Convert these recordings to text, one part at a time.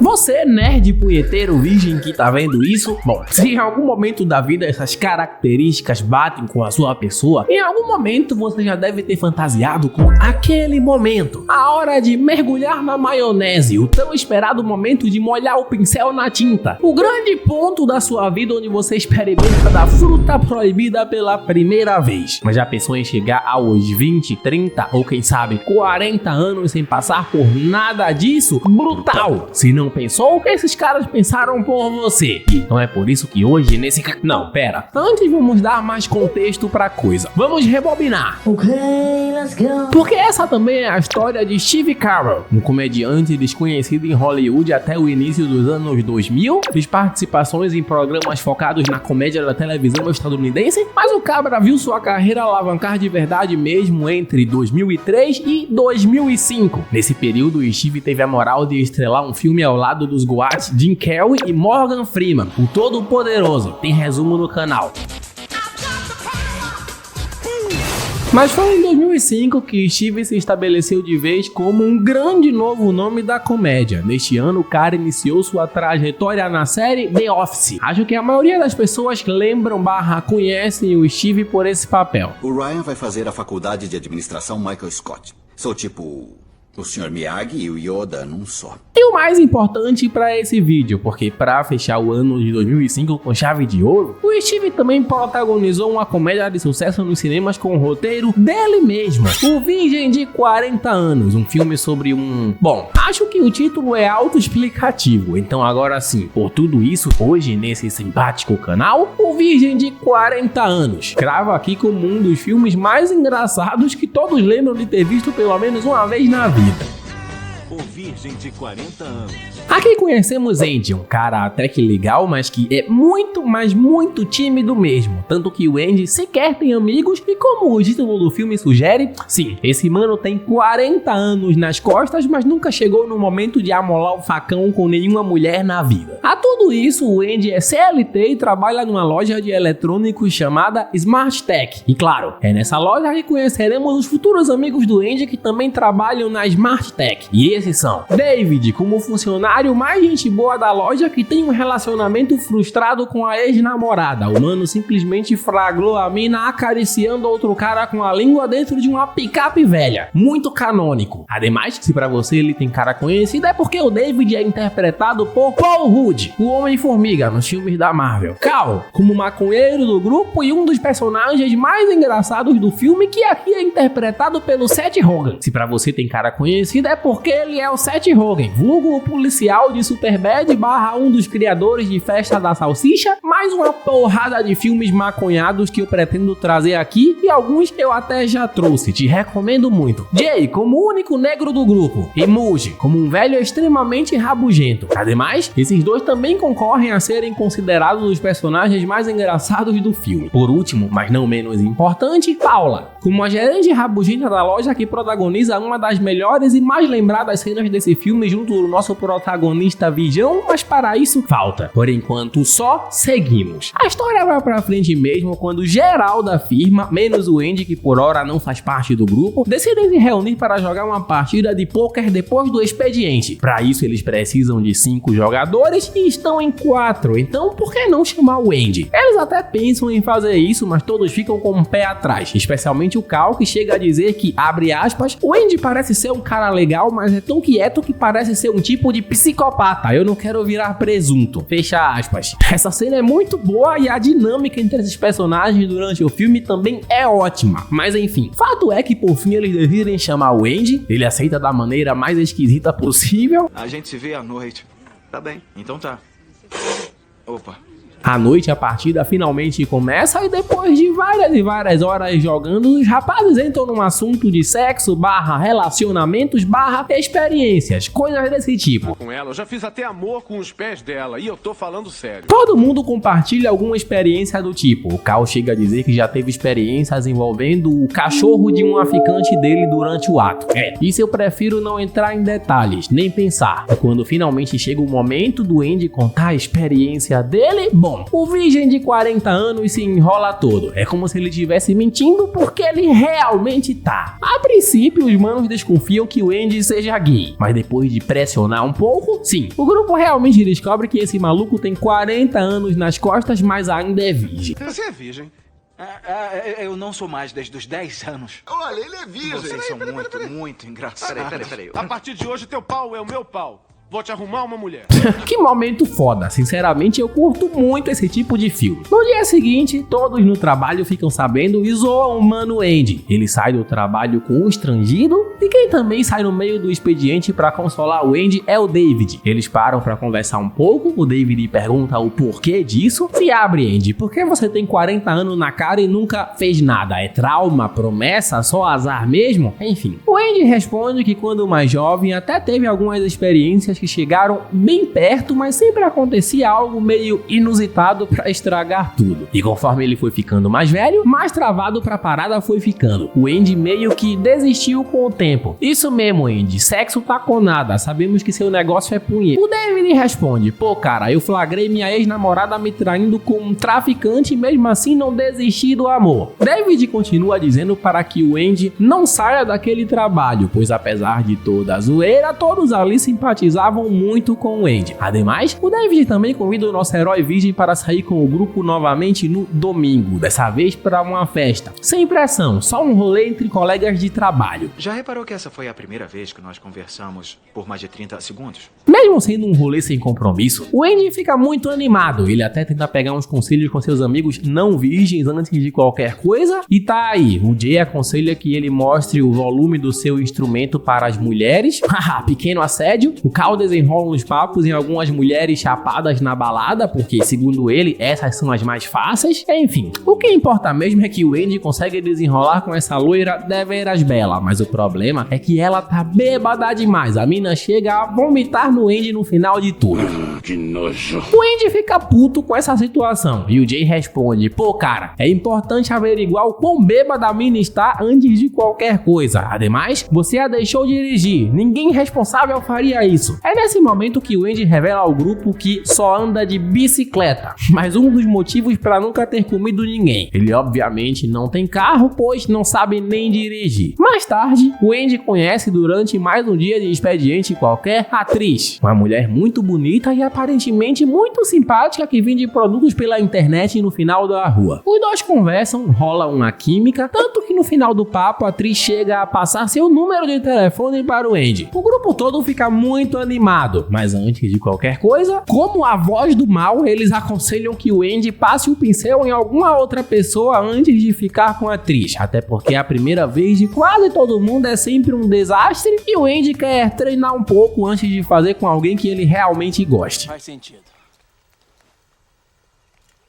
Você, nerd punheteiro virgem que tá vendo isso, bom, se em algum momento da vida essas características batem com a sua pessoa, em algum momento você já deve ter fantasiado com aquele momento, a hora de mergulhar na maionese, o tão esperado momento de molhar o pincel na tinta, o grande ponto da sua vida onde você experimenta da fruta proibida pela primeira vez. Mas já pensou em chegar aos 20, 30 ou quem sabe 40 anos sem passar por nada disso? Brutal! Se não pensou, esses caras pensaram por você. E não é por isso que hoje nesse... Não, pera. Antes vamos dar mais contexto pra coisa. Vamos rebobinar. Ok, let's go. Porque essa também é a história de Steve Carell, um comediante desconhecido em Hollywood até o início dos anos 2000, fez participações em programas focados na comédia da televisão estadunidense, mas o cabra viu sua carreira alavancar de verdade mesmo entre 2003 e 2005. Nesse período, Steve teve a moral de estrelar um filme ao lado dos goats Jim Carrey e Morgan Freeman, o Todo-Poderoso. Tem resumo no canal. Mas foi em 2005 que Steve se estabeleceu de vez como um grande novo nome da comédia. Neste ano, o cara iniciou sua trajetória na série The Office. Acho que a maioria das pessoas lembram / conhecem o Steve por esse papel. O Ryan vai fazer a faculdade de administração Michael Scott. Sou tipo o Sr. Miyagi e o Yoda num só. E o mais importante para esse vídeo, porque para fechar o ano de 2005 com chave de ouro, o Steve também protagonizou uma comédia de sucesso nos cinemas com o roteiro dele mesmo, O Virgem de 40 Anos, um filme sobre um... Bom, acho que o título é autoexplicativo, então agora sim, por tudo isso, hoje nesse simpático canal, O Virgem de 40 Anos, cravo aqui como um dos filmes mais engraçados que todos lembram de ter visto pelo menos uma vez na vida. O Virgem de 40 Anos. Aqui conhecemos Andy, um cara até que legal, mas que é muito, mas muito tímido mesmo. Tanto que o Andy sequer tem amigos e como o título do filme sugere, sim, esse mano tem 40 anos nas costas, mas nunca chegou no momento de amolar o facão com nenhuma mulher na vida. A tudo isso, o Andy é CLT e trabalha numa loja de eletrônicos chamada Smart Tech. E claro, é nessa loja que conheceremos os futuros amigos do Andy que também trabalham na Smart Tech. E esses são David, como funcionário mais gente boa da loja que tem um relacionamento frustrado com a ex-namorada. O mano simplesmente flagrou a mina acariciando outro cara com a língua dentro de uma picape velha. Muito canônico. Ademais, se pra você ele tem cara conhecido, é porque o David é interpretado por Paul Rudd, o Homem-Formiga, nos filmes da Marvel. Cal, como maconheiro do grupo e um dos personagens mais engraçados do filme, que aqui é interpretado pelo Seth Rogen. Se pra você tem cara conhecido, é porque ele é o Seth Rogen, vulgo o policial de Superbad / um dos criadores de Festa da Salsicha, mais uma porrada de filmes maconhados que eu pretendo trazer aqui e alguns eu até já trouxe, te recomendo muito. Jay, como o único negro do grupo, e Muji, como um velho extremamente rabugento. Ademais, esses dois também concorrem a serem considerados os personagens mais engraçados do filme. Por último, mas não menos importante, Paula, como a gerente rabugenta da loja que protagoniza uma das melhores e mais lembradas cenas desse filme junto do nosso protagonista Vigião, mas para isso falta. Por enquanto só seguimos. A história vai pra frente mesmo quando geral da firma, menos o Andy que por hora não faz parte do grupo, decidem se reunir para jogar uma partida de pôquer depois do expediente. Para isso eles precisam de 5 jogadores e estão em 4, então por que não chamar o Andy? Eles até pensam em fazer isso, mas todos ficam com um pé atrás, especialmente o Cal, que chega a dizer que, abre aspas, o Andy parece ser um cara legal, mas é tão quieto que parece ser um tipo de psicopata, eu não quero virar presunto, fecha aspas. Essa cena é muito boa e a dinâmica entre esses personagens durante o filme também é ótima, mas enfim, fato é que por fim eles decidem chamar o Andy, ele aceita da maneira mais esquisita possível. A gente se vê à noite. Tá bem, então tá. Opa. À noite a partida finalmente começa e depois de várias horas jogando, os rapazes entram num assunto de sexo / relacionamentos / experiências, coisas desse tipo. Com ela, eu já fiz até amor com os pés dela e eu tô falando sério. Todo mundo compartilha alguma experiência do tipo. O Cal chega a dizer que já teve experiências envolvendo o cachorro de um ficante dele durante o ato. Isso eu prefiro não entrar em detalhes, nem pensar. E quando finalmente chega o momento do Andy contar a experiência dele, bom, Bom, o virgem de 40 anos se enrola todo. É como se ele estivesse mentindo porque ele realmente tá. A princípio, os manos desconfiam que o Andy seja gay, mas depois de pressionar um pouco, sim, o grupo realmente descobre que esse maluco tem 40 anos nas costas, mas ainda é virgem. Você é virgem. Eu não sou mais desde os 10 anos. Olha, ele é virgem. Vocês são muito engraçados. Peraí. A partir de hoje, teu pau é o meu pau. Vou te arrumar uma mulher. Que momento foda, sinceramente eu curto muito esse tipo de filme. No dia seguinte, todos no trabalho ficam sabendo e zoam o mano Andy. Ele sai do trabalho constrangido e quem também sai no meio do expediente pra consolar o Andy é o David. Eles param pra conversar um pouco, o David pergunta o porquê disso. Se abre, Andy, por que você tem 40 anos na cara e nunca fez nada? É trauma, promessa, só azar mesmo? Enfim, o Andy responde que quando mais jovem até teve algumas experiências que chegaram bem perto, mas sempre acontecia algo meio inusitado pra estragar tudo. E conforme ele foi ficando mais velho, mais travado pra parada foi ficando. O Andy meio que desistiu com o tempo. Isso mesmo, Andy, sexo tá com nada, sabemos que seu negócio é punheta. O David responde, pô cara, eu flagrei minha ex-namorada me traindo com um traficante e mesmo assim não desisti do amor. David continua dizendo para que o Andy não saia daquele trabalho, pois apesar de toda a zoeira, todos ali simpatizavam muito com o Andy. Ademais, o David também convida o nosso herói virgem para sair com o grupo novamente no domingo, dessa vez para uma festa. Sem pressão, só um rolê entre colegas de trabalho. Já reparou que essa foi a primeira vez que nós conversamos por mais de 30 segundos? Mesmo sendo um rolê sem compromisso, o Andy fica muito animado. Ele até tenta pegar uns conselhos com seus amigos não virgens antes de qualquer coisa. E tá aí, o Jay aconselha que ele mostre o volume do seu instrumento para as mulheres. Haha, pequeno assédio. O Cal desenrola uns papos em algumas mulheres chapadas na balada, porque segundo ele, essas são as mais fáceis. Enfim, o que importa mesmo é que o Andy consegue desenrolar com essa loira deveras bela, mas o problema é que ela tá bêbada demais. A mina chega a vomitar no Andy no final de tudo. Que nojo. O Andy fica puto com essa situação e o Jay responde, pô cara, é importante averiguar o quão bêbada a mina está antes de qualquer coisa. Ademais, você a deixou dirigir, ninguém responsável faria isso. É nesse momento que o Andy revela ao grupo que só anda de bicicleta, mas um dos motivos para nunca ter comido ninguém. Ele obviamente não tem carro, pois não sabe nem dirigir. Mais tarde, o Andy conhece durante mais um dia de expediente qualquer atriz, uma mulher muito bonita e aparentemente muito simpática que vende produtos pela internet no final da rua. Os dois conversam, rola uma química, tanto que no final do papo a atriz chega a passar seu número de telefone para o Andy. O grupo todo fica muito animado, mas antes de qualquer coisa, como a voz do mal, eles aconselham que o Andy passe o pincel em alguma outra pessoa antes de ficar com a atriz, até porque a primeira vez de quase todo mundo é sempre um desastre e o Andy quer treinar um pouco antes de fazer com alguém que ele realmente goste. Faz sentido.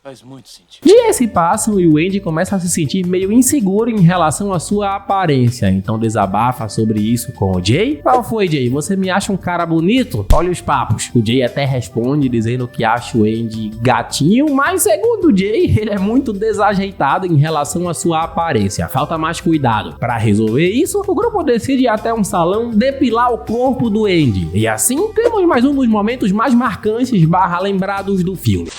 Faz muito sentido. Dias se passam e o Andy começa a se sentir meio inseguro em relação à sua aparência, então desabafa sobre isso com o Jay. Qual foi, Jay? Você me acha um cara bonito? Olha os papos. O Jay até responde dizendo que acha o Andy gatinho, mas segundo o Jay, ele é muito desajeitado em relação à sua aparência. Falta mais cuidado. Para resolver isso, o grupo decide ir até um salão depilar o corpo do Andy. E assim, temos mais um dos momentos mais marcantes / lembrados do filme.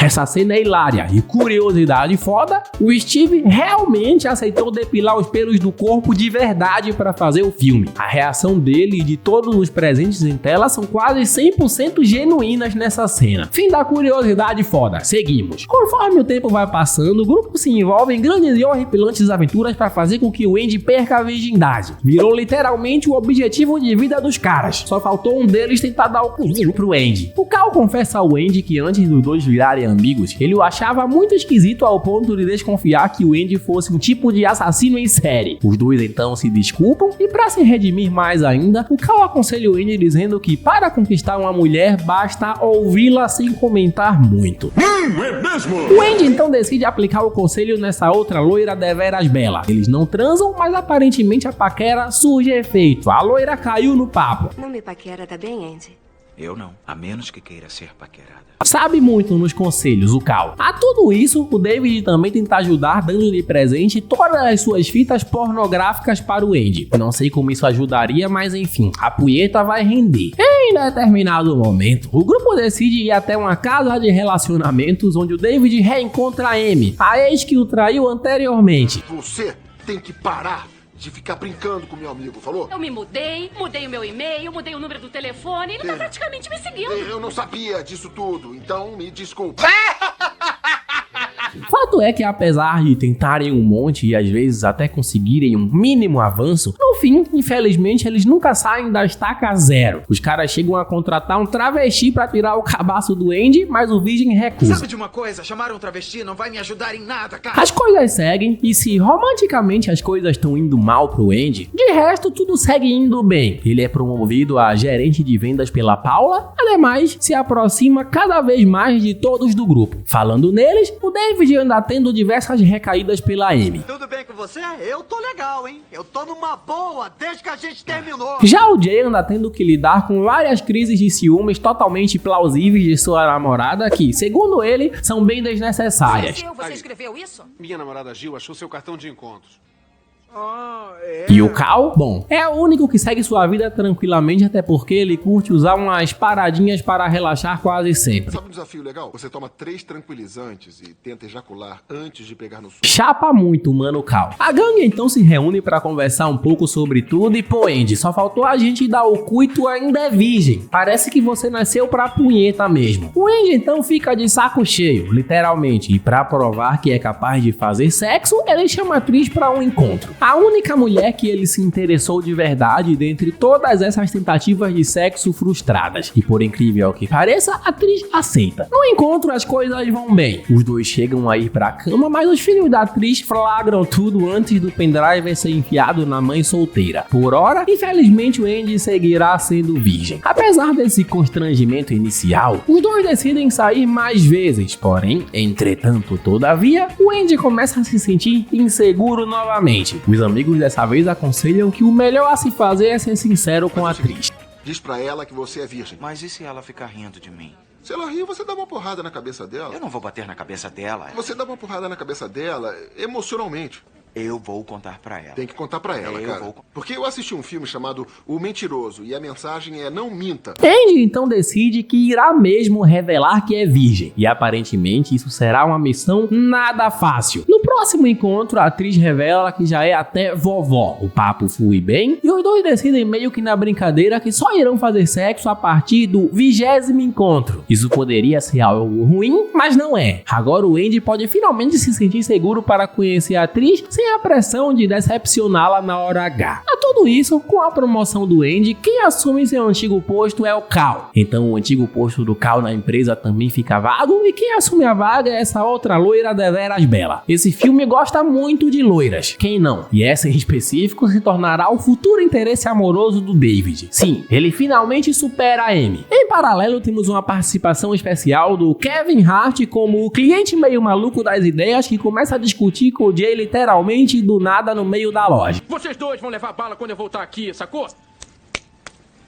Essa cena é hilária e curiosidade foda, o Steve realmente aceitou depilar os pelos do corpo de verdade para fazer o filme. A reação dele e de todos os presentes em tela são quase 100% genuínas nessa cena. Fim da curiosidade foda, seguimos. Conforme o tempo vai passando, o grupo se envolve em grandes e horripilantes aventuras para fazer com que o Andy perca a virgindade. Virou literalmente o objetivo de vida dos caras. Só faltou um deles tentar dar o pulinho pro Andy. O Cal confessa ao Andy que antes dos dois virarem amigos, ele o achava muito esquisito ao ponto de desconfiar que o Andy fosse um tipo de assassino em série. Os dois então se desculpam e para se redimir mais ainda, o Cal aconselha o Andy dizendo que para conquistar uma mulher basta ouvi-la sem comentar muito. É mesmo? O Andy então decide aplicar o conselho nessa outra loira deveras bela. Eles não transam, mas aparentemente a paquera surge efeito. A loira caiu no papo. Não me paquera, tá bem, Andy? Eu não, a menos que queira ser paquerada. Sabe muito nos conselhos, o Cal. A tudo isso, o David também tenta ajudar dando de presente todas as suas fitas pornográficas para o Andy. Não sei como isso ajudaria, mas enfim, a punheta vai render. Em determinado momento, o grupo decide ir até uma casa de relacionamentos onde o David reencontra a Amy, a ex que o traiu anteriormente. Você tem que parar de ficar brincando com meu amigo, falou? Eu me mudei o meu e-mail, mudei o número do telefone, ele tá praticamente me seguindo. Eu não sabia disso tudo, então me desculpa. Fato é que apesar de tentarem um monte e às vezes até conseguirem um mínimo avanço, no fim, infelizmente, eles nunca saem da estaca zero. Os caras chegam a contratar um travesti pra tirar o cabaço do Andy, mas o Virgem recusa. Sabe de uma coisa? Chamar um travesti não vai me ajudar em nada, cara. As coisas seguem e se romanticamente as coisas estão indo mal pro Andy, de resto tudo segue indo bem. Ele é promovido a gerente de vendas pela Paula, ademais se aproxima cada vez mais de todos do grupo. Falando neles, o David anda tendo diversas recaídas pela Amy. Tudo bem com você? Eu tô legal, hein? Eu tô numa boa desde que a gente terminou. Já o Jay anda tendo que lidar com várias crises de ciúmes totalmente plausíveis de sua namorada que, segundo ele, são bem desnecessárias. Você escreveu isso? Minha namorada Gil achou seu cartão de encontros. E o Cal, bom, é o único que segue sua vida tranquilamente, até porque ele curte usar umas paradinhas para relaxar quase sempre. Sabe um desafio legal? Você toma 3 tranquilizantes e tenta ejacular antes de pegar no sono. Chapa muito, mano, Cal. A gangue então se reúne pra conversar um pouco sobre tudo e pô, Andy, só faltou a gente dar o cu e tu ainda é virgem. Parece que você nasceu pra punheta mesmo. O Andy então fica de saco cheio, literalmente, e pra provar que é capaz de fazer sexo, ele chama a atriz pra um encontro. A única mulher que ele se interessou de verdade dentre todas essas tentativas de sexo frustradas. E por incrível que pareça, a atriz aceita. No encontro as coisas vão bem. Os dois chegam a ir pra cama, mas os filhos da atriz flagram tudo antes do pendrive ser enfiado na mãe solteira. Por ora, infelizmente o Andy seguirá sendo virgem. Apesar desse constrangimento inicial, os dois decidem sair mais vezes. Porém, entretanto, todavia, o Andy começa a se sentir inseguro novamente. Os amigos dessa vez aconselham que o melhor a se fazer é ser sincero com a atriz. Diz pra ela que você é virgem. Mas e se ela ficar rindo de mim? Se ela rir, você dá uma porrada na cabeça dela. Eu não vou bater na cabeça dela. Você dá uma porrada na cabeça dela emocionalmente. Eu vou contar pra ela. Tem que contar pra ela, cara. Porque eu assisti um filme chamado O Mentiroso e a mensagem é não minta. Andy então decide que irá mesmo revelar que é virgem. E aparentemente isso será uma missão nada fácil. No próximo encontro, a atriz revela que já é até vovó. O papo flui bem e os dois decidem meio que na brincadeira que só irão fazer sexo a partir do 20º encontro. Isso poderia ser algo ruim, mas não é. Agora o Andy pode finalmente se sentir seguro para conhecer a atriz sem a pressão de decepcioná-la na hora H. A tudo isso, com a promoção do Andy, quem assume seu antigo posto é o Cal. Então o antigo posto do Cal na empresa também fica vago e quem assume a vaga é essa outra loira deveras bela. Esse filme gosta muito de loiras, quem não? E essa em específico se tornará o futuro interesse amoroso do David. Sim, ele finalmente supera a Amy. Em paralelo temos uma participação especial do Kevin Hart como o cliente meio maluco das ideias que começa a discutir com o Jay literalmente do nada no meio da loja. Vocês dois vão levar bala quando eu voltar aqui, sacou?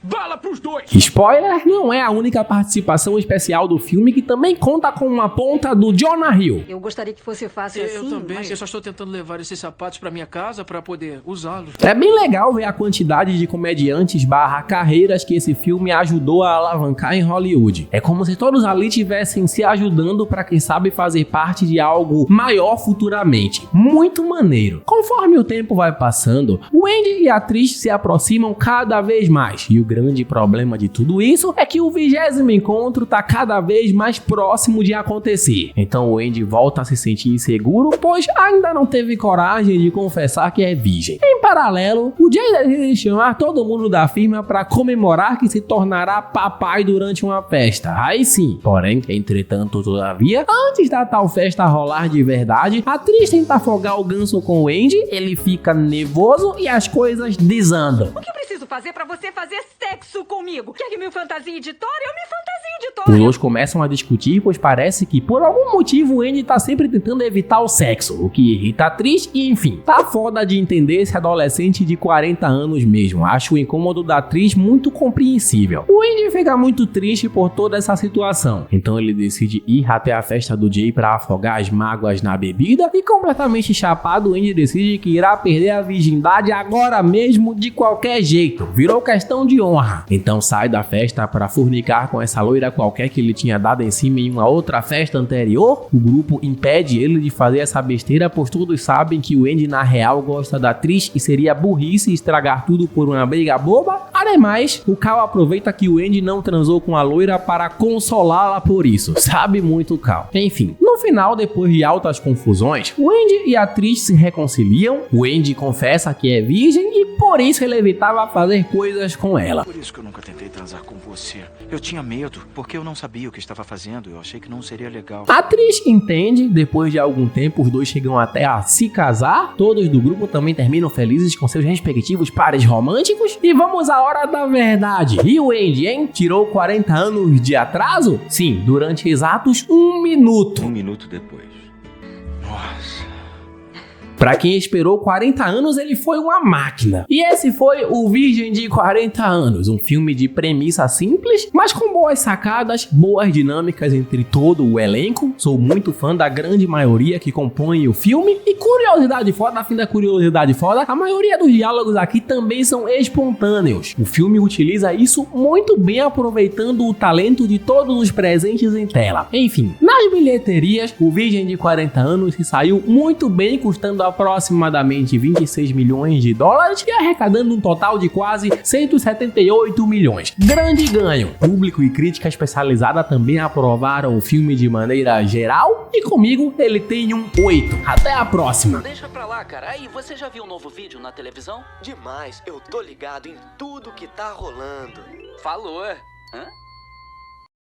Bala pros dois! Spoiler, não é a única participação especial do filme, que também conta com uma ponta do Jonah Hill. Eu gostaria que fosse fácil assim. Eu também, mas... eu só estou tentando levar esses sapatos pra minha casa pra poder usá-los. É bem legal ver a quantidade de comediantes / carreiras que esse filme ajudou a alavancar em Hollywood. É como se todos ali tivessem se ajudando pra quem sabe fazer parte de algo maior futuramente. Muito maneiro. Conforme o tempo vai passando, o Andy e a atriz se aproximam cada vez mais. E o grande problema de tudo isso é que o 20º encontro tá cada vez mais próximo de acontecer. Então o Andy volta a se sentir inseguro, pois ainda não teve coragem de confessar que é virgem. Em paralelo, o Jay decide chamar todo mundo da firma para comemorar que se tornará papai durante uma festa. Aí sim. Porém, entretanto, todavia, antes da tal festa rolar de verdade, a atriz tenta afogar o ganso com o Andy, ele fica nervoso e as coisas desandam. O que eu preciso fazer pra você fazer sexo comigo? Quer que me fantasie de Thor? Eu me fantasie de auditório. Os dois começam a discutir, pois parece que por algum motivo o Andy tá sempre tentando evitar o sexo, o que irrita a atriz e enfim. Tá foda de entender esse adolescente de 40 anos mesmo, acho o incômodo da atriz muito compreensível. O Andy fica muito triste por toda essa situação, então ele decide ir até a festa do Jay para afogar as mágoas na bebida e completamente chapado, o Andy decide que irá perder a virgindade agora mesmo de qualquer jeito, virou questão de honra. Então sai da festa para fornicar com essa loira qualquer que ele tinha dado em cima em uma outra festa anterior. O grupo impede ele de fazer essa besteira, pois todos sabem que o Andy na real gosta da atriz e seria burrice estragar tudo por uma briga boba. Ademais, o Cal aproveita que o Andy não transou com a loira para consolá-la por isso, sabe muito Cal. Enfim, no final, depois de altas confusões, o Andy e a atriz se reconciliam. O Andy confessa que é virgem e por isso ele evitava fazer coisas com ela. Por isso que eu nunca tentei transar com você. Eu tinha medo, porque eu não sabia o que estava fazendo. Eu achei que não seria legal. A atriz entende, depois de algum tempo os dois chegam até a se casar. Todos do grupo também terminam felizes com seus respectivos pares românticos. E vamos à hora da verdade. E o Andy, hein? Tirou 40 anos de atraso? Sim, durante exatos 1 minuto. 1 minuto depois. Nossa. Pra quem esperou 40 anos, ele foi uma máquina. E esse foi o Virgem de 40 Anos, um filme de premissa simples, mas com boas sacadas, boas dinâmicas entre todo o elenco. Sou muito fã da grande maioria que compõe o filme. E curiosidade foda, a fim da curiosidade foda, a maioria dos diálogos aqui também são espontâneos. O filme utiliza isso muito bem, aproveitando o talento de todos os presentes em tela. Enfim, nas bilheterias, o Virgem de 40 Anos se saiu muito bem, custando aproximadamente 26 milhões de dólares e arrecadando um total de quase 178 milhões. Grande ganho. Público e crítica especializada também aprovaram o filme de maneira geral e comigo ele tem um 8. Até a próxima. Deixa pra lá, cara. Aí, você já viu um novo vídeo na televisão? Demais, eu tô ligado em tudo que tá rolando. Falou. Hã?